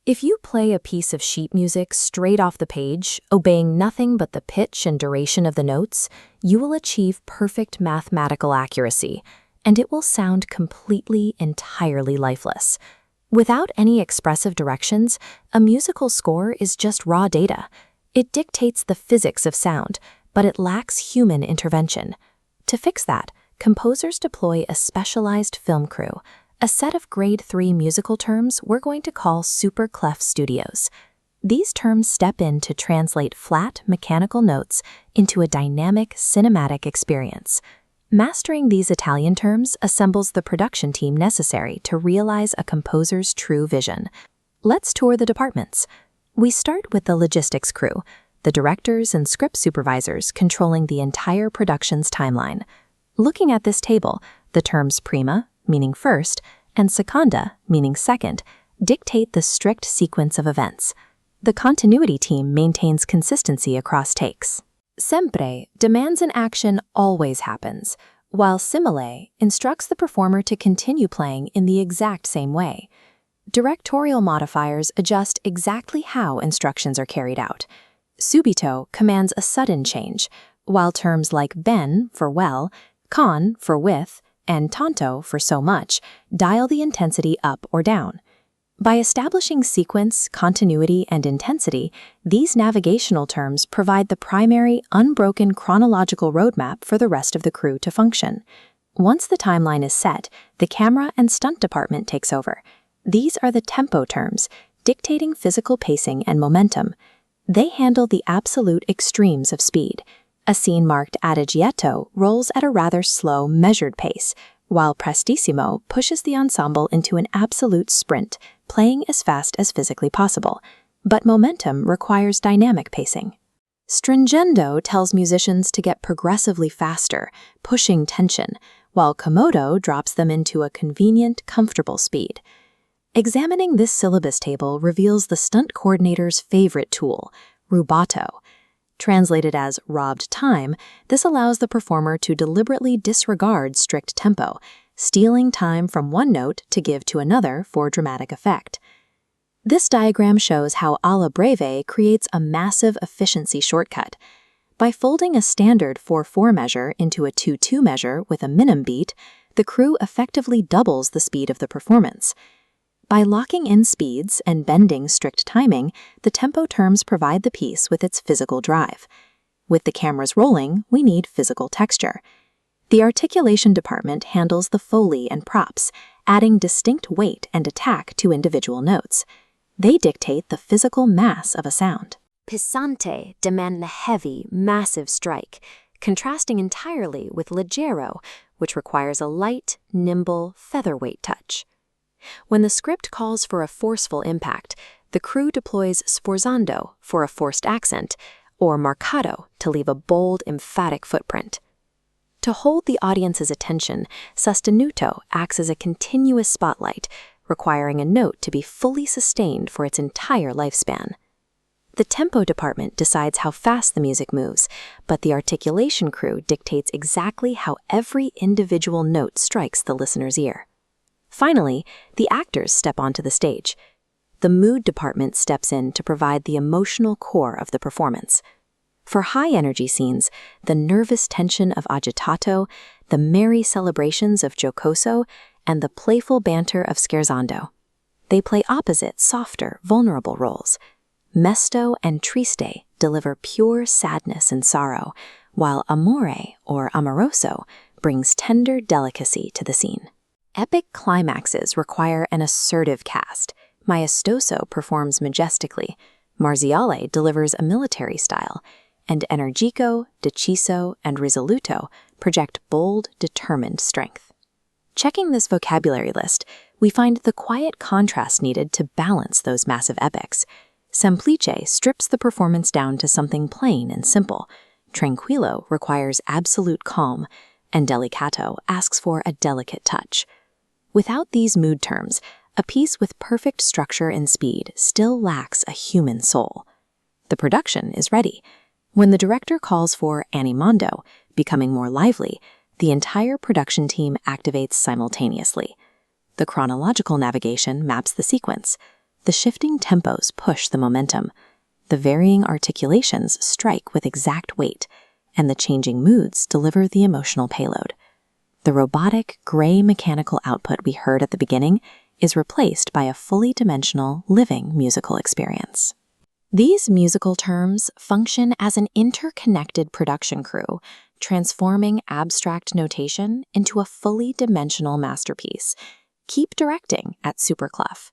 If you play a piece of sheet music straight off the page, obeying nothing but the pitch and duration of the notes, you will achieve perfect mathematical accuracy, and it will sound completely, entirely lifeless. Without any expressive directions, a musical score is just raw data. It dictates the physics of sound, but it lacks human intervention. To fix that, composers deploy a specialized film crew, a set of Grade 3 musical terms we're going to call SuperClef studios. These terms step in to translate flat, mechanical notes into a dynamic, cinematic experience. Mastering these Italian terms assembles the production team necessary to realize a composer's true vision. Let's tour the departments. We start with the logistics crew, the directors and script supervisors controlling the entire production's timeline. Looking at this table, the terms prima, meaning first, and seconda, meaning second, dictate the strict sequence of events. The continuity team maintains consistency across takes. Sempre demands an action always happens, while simile instructs the performer to continue playing in the exact same way. Directorial modifiers adjust exactly how instructions are carried out. Subito commands a sudden change, while terms like ben for well, con for with, and tanto for so much dial the intensity up or down. By establishing sequence, continuity, and intensity, these navigational terms provide the primary, unbroken chronological roadmap for the rest of the crew to function. Once the timeline is set, the camera and stunt department takes over. These are the tempo terms, dictating physical pacing and momentum. They handle the absolute extremes of speed. A scene marked adagietto rolls at a rather slow, measured pace, while prestissimo pushes the ensemble into an absolute sprint, playing as fast as physically possible. But momentum requires dynamic pacing. Stringendo tells musicians to get progressively faster, pushing tension, while comodo drops them into a convenient, comfortable speed. Examining this syllabus table reveals the stunt coordinator's favorite tool, rubato. Translated as robbed time, this allows the performer to deliberately disregard strict tempo, stealing time from one note to give to another for dramatic effect. This diagram shows how alla breve creates a massive efficiency shortcut. By folding a standard 4/4 measure into a 2/2 measure with a minim beat, the crew effectively doubles the speed of the performance. By locking in speeds and bending strict timing, the tempo terms provide the piece with its physical drive. With the cameras rolling, we need physical texture. The articulation department handles the foley and props, adding distinct weight and attack to individual notes. They dictate the physical mass of a sound. Pesante demand the heavy, massive strike, contrasting entirely with leggero, which requires a light, nimble, featherweight touch. When the script calls for a forceful impact, the crew deploys sforzando for a forced accent, or marcato to leave a bold, emphatic footprint. To hold the audience's attention, sostenuto acts as a continuous spotlight, requiring a note to be fully sustained for its entire lifespan. The tempo department decides how fast the music moves, but the articulation crew dictates exactly how every individual note strikes the listener's ear. Finally, the actors step onto the stage. The mood department steps in to provide the emotional core of the performance. For high-energy scenes, the nervous tension of agitato, the merry celebrations of giocoso, and the playful banter of scherzando. They play opposite, softer, vulnerable roles. Mesto and triste deliver pure sadness and sorrow, while amore, or amoroso, brings tender delicacy to the scene. Epic climaxes require an assertive cast. Maestoso performs majestically, Marziale delivers a military style, and Energico, Deciso, and Risoluto project bold, determined strength. Checking this vocabulary list, we find the quiet contrast needed to balance those massive epics. Semplice strips the performance down to something plain and simple. Tranquillo requires absolute calm, and Delicato asks for a delicate touch. Without these mood terms, a piece with perfect structure and speed still lacks a human soul. The production is ready. When the director calls for animando, becoming more lively, the entire production team activates simultaneously. The chronological navigation maps the sequence. The shifting tempos push the momentum. The varying articulations strike with exact weight, and the changing moods deliver the emotional payload. The robotic, gray mechanical output we heard at the beginning is replaced by a fully dimensional, living musical experience. These musical terms function as an interconnected production crew, transforming abstract notation into a fully dimensional masterpiece. Keep directing at SuperClef.